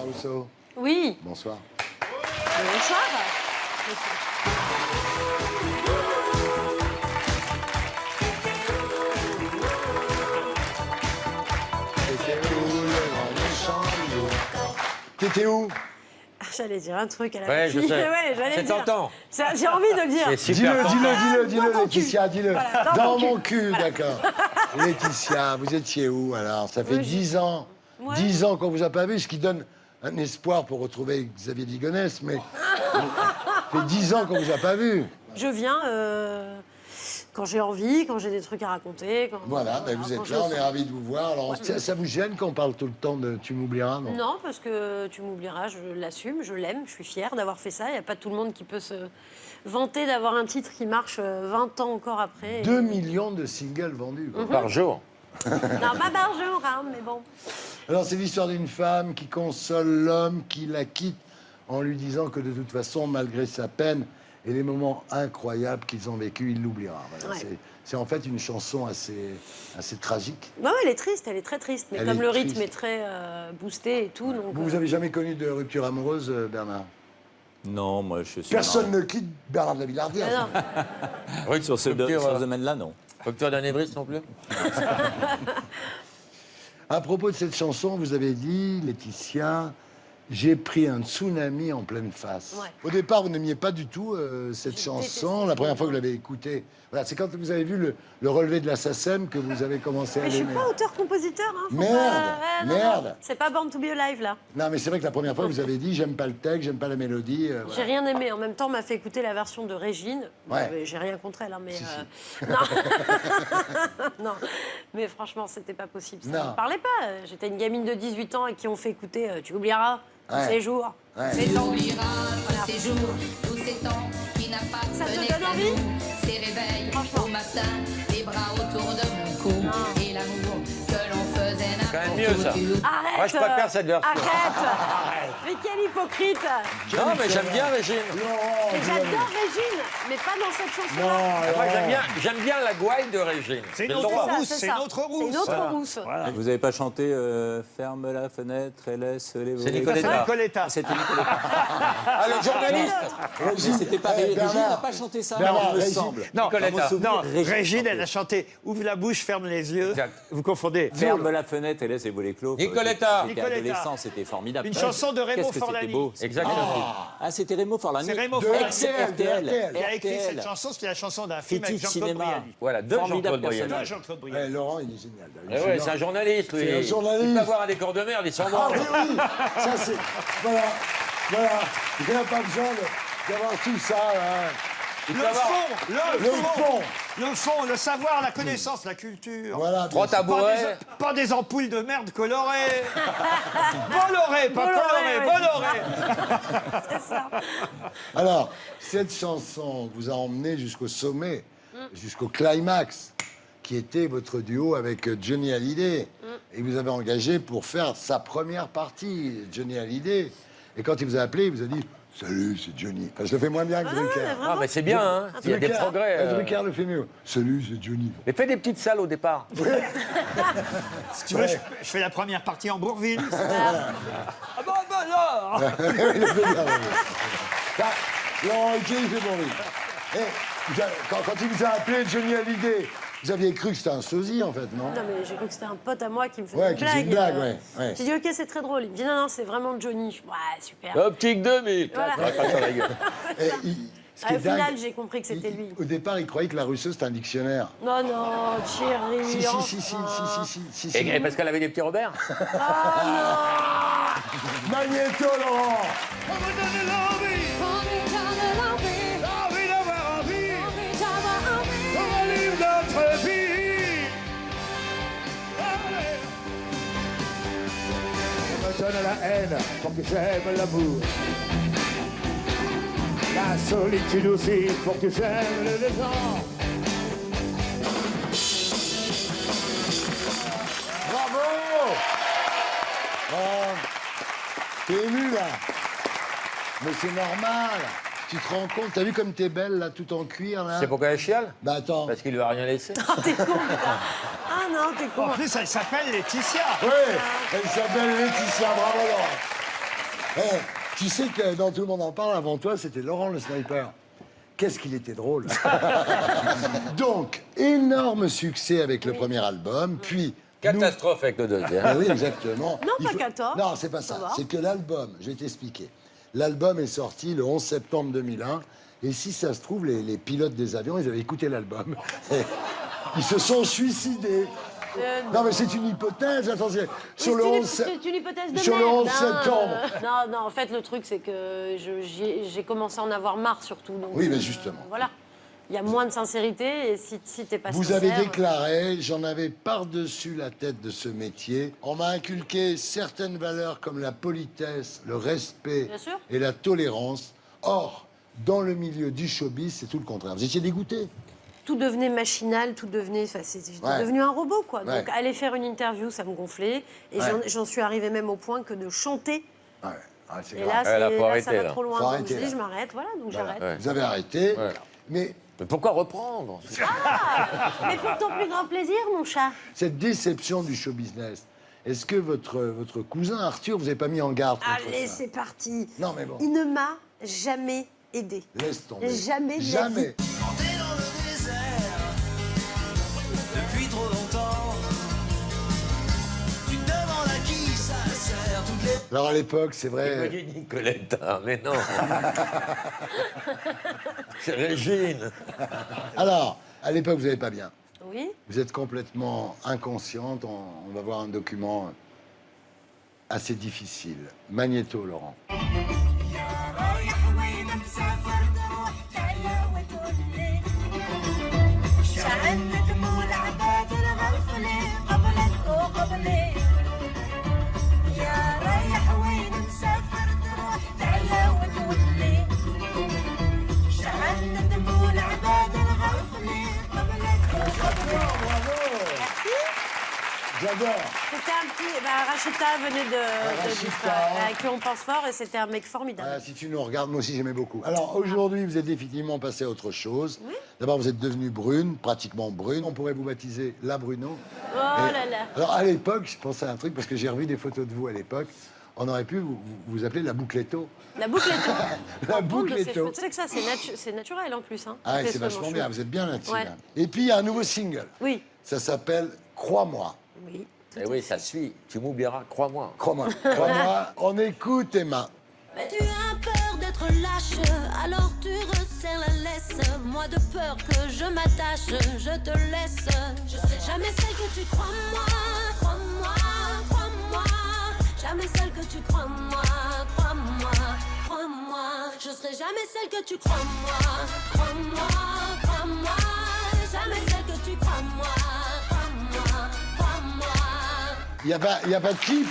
Rousseau. Oui. Bonsoir. Bonsoir. T'étais où? J'allais dire un truc à la Ouais, je fille. sais. Ouais, j'allais C'est dire. tentant. J'ai envie de le dire. C'est super tentant. Dis-le, Dans ton Laetitia, cul. dis-le. Voilà, dans mon cul, d'accord. Laetitia, vous étiez où alors? Ça fait 10 ans. Ouais. 10 ans qu'on vous a pas vu, ce qui donne un espoir pour retrouver Xavier Digonès, mais ça fait 10 ans qu'on vous a pas vu. Je viens quand j'ai envie, quand j'ai des trucs à raconter. Voilà, ben vous êtes là, on est ravis de vous voir. Alors, ça vous gêne qu'on parle tout le temps de Tu m'oublieras, non? Non, parce que tu m'oublieras, je l'assume, je l'aime, je suis fière d'avoir fait ça. Il n'y a pas tout le monde qui peut se vanter d'avoir un titre qui marche 20 ans encore après. 2 millions de singles vendus, quoi. Par jour. Non, pas par jour, hein, mais bon. Alors, c'est l'histoire d'une femme qui console l'homme qui la quitte en lui disant que de toute façon, malgré sa peine et les moments incroyables qu'ils ont vécus, il l'oubliera. Voilà, Ouais. c'est en fait une chanson assez tragique. Bah ouais, elle est triste, elle est très triste. Mais Elle comme est le rythme triste. est très boosté et tout, donc... Vous avez jamais connu de rupture amoureuse, Bernard? Non, moi je suis. Personne ne quitte Bernard de la Villardière. Ah non. Oui, Sur ce domaine-là, non. Rupture d'anévrisme non plus. À propos de cette chanson, vous avez dit, Laetitia, j'ai pris un tsunami en pleine face. Ouais. Au départ, vous n'aimiez pas du tout cette chanson. La première fois que vous l'avez écoutée, voilà, c'est quand vous avez vu le relevé de la SACEM que vous avez commencé à Mais je suis l'aimer. pas auteur-compositeur, hein. Faut Merde, pas- ouais, non, merde. non. C'est pas Born to be Alive, là. Non, mais c'est vrai que la première fois, vous avez dit, j'aime pas le texte, j'aime pas la mélodie. J'ai Voilà. rien aimé. En même temps, on m'a fait écouter la version de Régine. Ouais. J'ai rien contre elle, hein, mais... Si, non. Non. Mais franchement, c'était pas possible. Ça Non. me parlait pas. J'étais une gamine de 18 ans et qui ont fait écouter Tu oublieras Ouais. ces jours. Ouais. Ces temps. oubliera tous ces jours, tous ces temps qui n'a pas Ça te donné donne qu'à envie nous. Ces réveils Franchement. au matin, les bras autour de mon cou Non. et l'amour que l'on faisait quand même n'importe mieux, ça. où. Arrête. Moi, je préfère cette version. Arrête. Mais quel hypocrite. Non, mais j'aime bien Régine. Laurent, Mais vous avez- j'adore Régine, mais pas dans cette chanson-là. Non, Moi, Laurent. j'aime bien la gouaille de Régine. C'est J'ai le notre droit. rousse, C'est c'est ça. notre rousse. C'est une autre Voilà. rousse. Voilà. Vous n'avez pas chanté Ferme la fenêtre et laisse les volets. Nicoletta. Nicoletta. C'était Nicoletta. Ah, le journaliste. Mais c'était pas Régine Bernard. n'a pas chanté ça, Bernard, il me Régine. semble. Non, Nicoletta. non, Régine Régine, chantait. elle a chanté Ouvre la bouche, ferme les yeux. Exact. Vous confondez. Ferme la fenêtre et laisse les volets clos. Nicoletta. J'étais Nicoletta. adolescent, c'était formidable. Une chanson de Raymond Qu'est-ce que c'était Forlani. beau. Exactement. Ah, c'était Raymond Forlani. C'est Raymond De Forlani RTL, de RTL. qui a écrit RTL. cette chanson. C'était la chanson d'un film avec Critique Jean-Claude cinéma. Brialy. Voilà, deux Formidable Jean-Claude Brialy. personnage. Jean-Claude Ouais, Brialy. Laurent, il est génial. Eh ouais, c'est un journaliste, lui. C'est un journaliste. Il peut avoir un décor de merde, il s'en Ah branle. oui, oui, ça c'est... Voilà, voilà. Il n'y a pas besoin d'avoir tout ça, là. Il Le peut avoir fond, le fond, le savoir, la connaissance, la culture. Voilà. trois bien sûr. tabourets. Pas des ampoules de merde colorées. Bolloré, pas coloré, Bolloré, Bolloré. C'est ça. Alors, cette chanson vous a emmené jusqu'au sommet, jusqu'au climax, qui était votre duo avec Johnny Hallyday. Et vous avez engagé pour faire sa première partie, Johnny Hallyday. Et quand il vous a appelé, il vous a dit « Salut, c'est Johnny ». Enfin, je le fais moins bien que Drucker. Ah, mais c'est bien, hein. Il y a des Drucker, progrès. Drucker le fait mieux. « Salut, c'est Johnny Mais fais des petites salles au départ. Si tu veux, je fais la première partie en Bourville. Ah bon, alors ». Il le fait bien, oui. Bah, Laurent Ruquier, il fait bon rire. Eh, quand il vous a appelé Johnny Hallyday, vous aviez cru que c'était un sosie, en fait, non? Non, mais j'ai cru que c'était un pote à moi qui me faisait Ouais, une qui blague. faisait une blague, ouais, ouais. J'ai dit, OK, c'est très drôle. Il me dit, non, c'est vraiment Johnny. Je dis, ouais, super. Optique 2000. Voilà. Ouais, pas sur la gueule. Et ce qui Au est dingue, final, j'ai compris que c'était lui. Au départ, il croyait que la Rousseau, c'était un dictionnaire. Non, non, Thierry. Si. Et parce qu'elle avait des petits Robert. Magnéto, Laurent. On me donne la haine pour que j'aime l'amour. La solitude aussi pour que j'aime les gens. Bravo. Oh, t'es ému, là. Mais c'est normal. Tu te rends compte, t'as vu comme t'es belle, là, tout en cuir, là? C'est pourquoi elle chiale? Bah attends. Parce qu'il lui a rien laissé. Ah, t'es con, putain. Ah non, t'es con. En plus, elle s'appelle Laetitia. Oui, elle s'appelle Laetitia, bravo, Laurent. Eh, tu sais que dans Tout le monde en parle, avant toi, c'était Laurent le sniper. Qu'est-ce qu'il était drôle. Donc, énorme succès avec le premier album, puis... Catastrophe avec le deuxième. Ah oui, exactement. Non, pas cata. Non, c'est pas Ça ça. va. C'est que l'album, je vais t'expliquer. L'album est sorti le 11 septembre 2001. Et si ça se trouve, les pilotes des avions, ils avaient écouté l'album. Et ils se sont suicidés. Non, mais c'est une hypothèse, attention. Sur le 11 C'est une hypothèse de sur le merde, 11 hein. septembre. Non, en fait, le truc, c'est que j'ai commencé à en avoir marre, surtout. Donc, Oui, mais justement. Voilà. Il y a moins de sincérité, et si t'es pas Vous sincère... avez déclaré, j'en avais par-dessus la tête de ce métier. On m'a inculqué certaines valeurs comme la politesse, le respect Bien sûr. et la tolérance. Or, dans le milieu du showbiz, c'est tout le contraire. Vous étiez dégoûté? Tout devenait machinal, tout devenait... Enfin, j'étais Ouais. devenu un robot, quoi. Ouais. Donc, aller faire une interview, ça me gonflait. Et Ouais. j'en suis arrivée même au point que de chanter. Ouais, ouais, c'est Et grave. là, Ouais, là, faut ça arrêter, va là. trop loin. Faut Donc, arrêter, je là. dis, je m'arrête, voilà, donc Voilà. j'arrête. Ouais. Vous avez arrêté, Ouais. mais Mais pourquoi reprendre? Mais pour ton plus grand plaisir, mon chat. cette déception du show business, est-ce que votre cousin Arthur vous avez pas mis en garde contre Allez, ça? c'est parti. Non, mais bon. Il ne m'a jamais aidé. Laisse tomber. Jamais de la Jamais. vie. Depuis trop longtemps, tu te demandes à qui ça sert toutes les... Alors à l'époque, c'est Il me vrai. dit Nicoletta, mais non. C'est Régine. Alors, à l'époque, vous n'allez pas bien. Oui. Vous êtes complètement inconsciente. On va voir un document assez difficile. Magnéto, Laurent. J'adore. C'était un petit... Bah, Rachita venait de Rachita. disparaître, à qui on pense fort, et c'était un mec formidable. Voilà, si tu nous regardes, moi aussi j'aimais beaucoup. Alors aujourd'hui, vous êtes définitivement passé à autre chose. D'abord, vous êtes devenue brune, pratiquement brune. On pourrait vous baptiser la Bruno. Oh là là. Alors à l'époque, je pensais à un truc parce que j'ai revu des photos de vous à l'époque. On aurait pu vous appeler la Boucletto. La boucletto. La En compte de ces Boucletto. cheveux. Tu sais que ça, c'est naturel en plus. Hein. Ah, Tes c'est cheveux, vachement mon bien. chou. Vous êtes bien là-dessus. Ouais. là. Et puis il y a un nouveau single. Oui. Ça s'appelle Crois-moi. Oui. Eh oui, ça suit. Tu m'oublieras, crois-moi. Crois-moi. Crois-moi. On écoute Emma. Mais tu as peur d'être lâche, alors tu resserres la laisse. Moi de peur que je m'attache, je te laisse. Je serai jamais celle que tu crois moi, crois-moi, crois-moi. Jamais celle que tu crois moi, crois-moi, crois-moi. Je serai jamais celle que tu crois moi, crois-moi, crois-moi. Jamais celle que tu crois moi, crois-moi, crois-moi. Il n'y a pas de clip.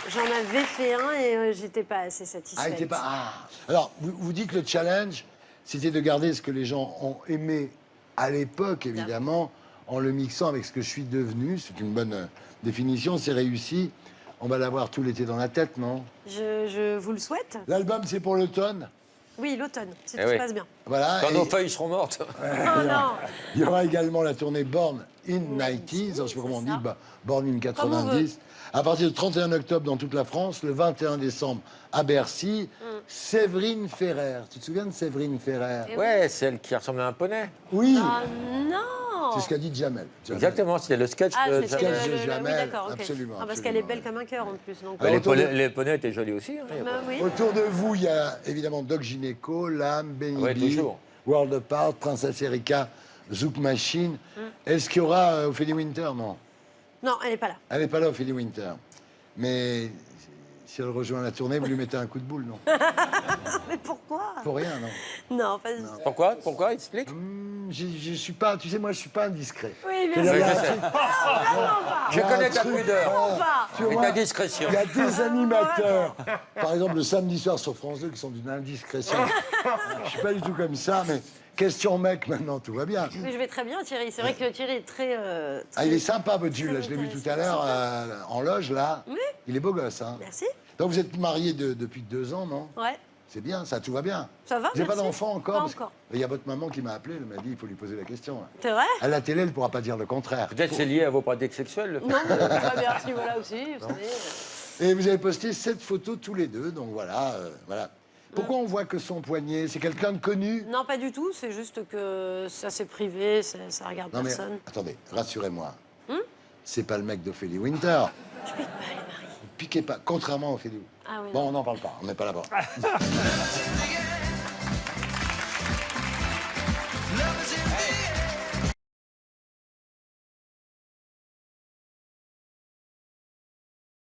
J'en avais fait un et j'étais pas assez satisfaite. Ah, il était pas. Ah. Alors, vous dites le challenge, c'était de garder ce que les gens ont aimé à l'époque, évidemment, en le mixant avec ce que je suis devenu. C'est une bonne définition, c'est réussi. On va l'avoir tout l'été dans la tête, non? Je vous le souhaite. L'album, c'est pour l'automne. Oui, l'automne, si Eh tout se oui. passe bien. Voilà. Quand et nos feuilles seront mortes. Oh non. il y aura également la tournée Born in 90s, je sais pas comment on dit, Born in 90. À partir du 31 octobre dans toute la France, le 21 décembre à Bercy, Séverine Ferrer. Tu te souviens de Séverine Ferrer? Ouais, celle qui ressemble à un poney. Oui, Ah non. c'est ce qu'a dit Jamel. Exactement, c'était le sketch Ah, de c'était Sketch Jamel. de oui, Jamel, d'accord, ok. absolument, Ah, parce qu'elle est absolument, belle ouais. comme un cœur en plus. Donc, Ouais, autour de- les poneys étaient jolis aussi. Hein, y a bah pas- oui. Autour de vous, il y a évidemment Doc Gynéco, Lame, Benny Ouais, B, toujours. World Apart, Princesse Erika, Zouk Machine. Est-ce qu'il y aura Ophélie Winter? Non. Non, elle n'est pas là. Elle n'est pas là, Ophélie Winter. Mais si elle rejoint la tournée, vous lui mettez un coup de boule, non? Mais pourquoi? Pour rien, non. Non, pas du tout. Pourquoi? Pourquoi? Explique. Je suis pas, tu sais, moi, je suis pas indiscret. Oui, bien C'est-à-dire, sûr. il y a un je sais. truc- Je il y a un connais ta truc- pudeur Pas. Tu et vois, ta discrétion. il y a des animateurs, par exemple le samedi soir sur France 2, qui sont d'une indiscrétion. Je suis pas du tout comme ça, mais question mec, maintenant, tout va bien. Mais je vais très bien, Thierry. C'est vrai que Thierry est très. Ah, il est sympa, votre Jules, là, Très je l'ai vu tout à intéressant. l'heure en loge, là. Oui. Il est beau gosse, hein. Merci. Donc vous êtes mariés depuis 2 ans, non? Ouais. C'est bien, ça, tout va bien. Ça va, Vous n'avez pas merci. d'enfant encore? Pas Parce encore. que- Il y a votre maman qui m'a appelé, elle m'a dit il faut lui poser la question. Là. C'est vrai? À la télé, elle ne pourra pas dire le contraire. Peut-être c'est lié à vos pratiques sexuelles. Le fait. Non, tout va bien à ce niveau-là aussi, vous savez. Et vous avez posté 7 photos tous les deux, donc voilà. Voilà. Pourquoi on voit que son poignet? C'est quelqu'un de connu? Non, pas du tout. C'est juste que ça, c'est privé, ça regarde Non mais personne. attendez, rassurez-moi. C'est pas le mec d'Ophélie Winter. Je pique pas les maris. Piquez pas, contrairement à Ophélie. Ah oui, Bon, on n'en parle pas, on n'est pas là-bas.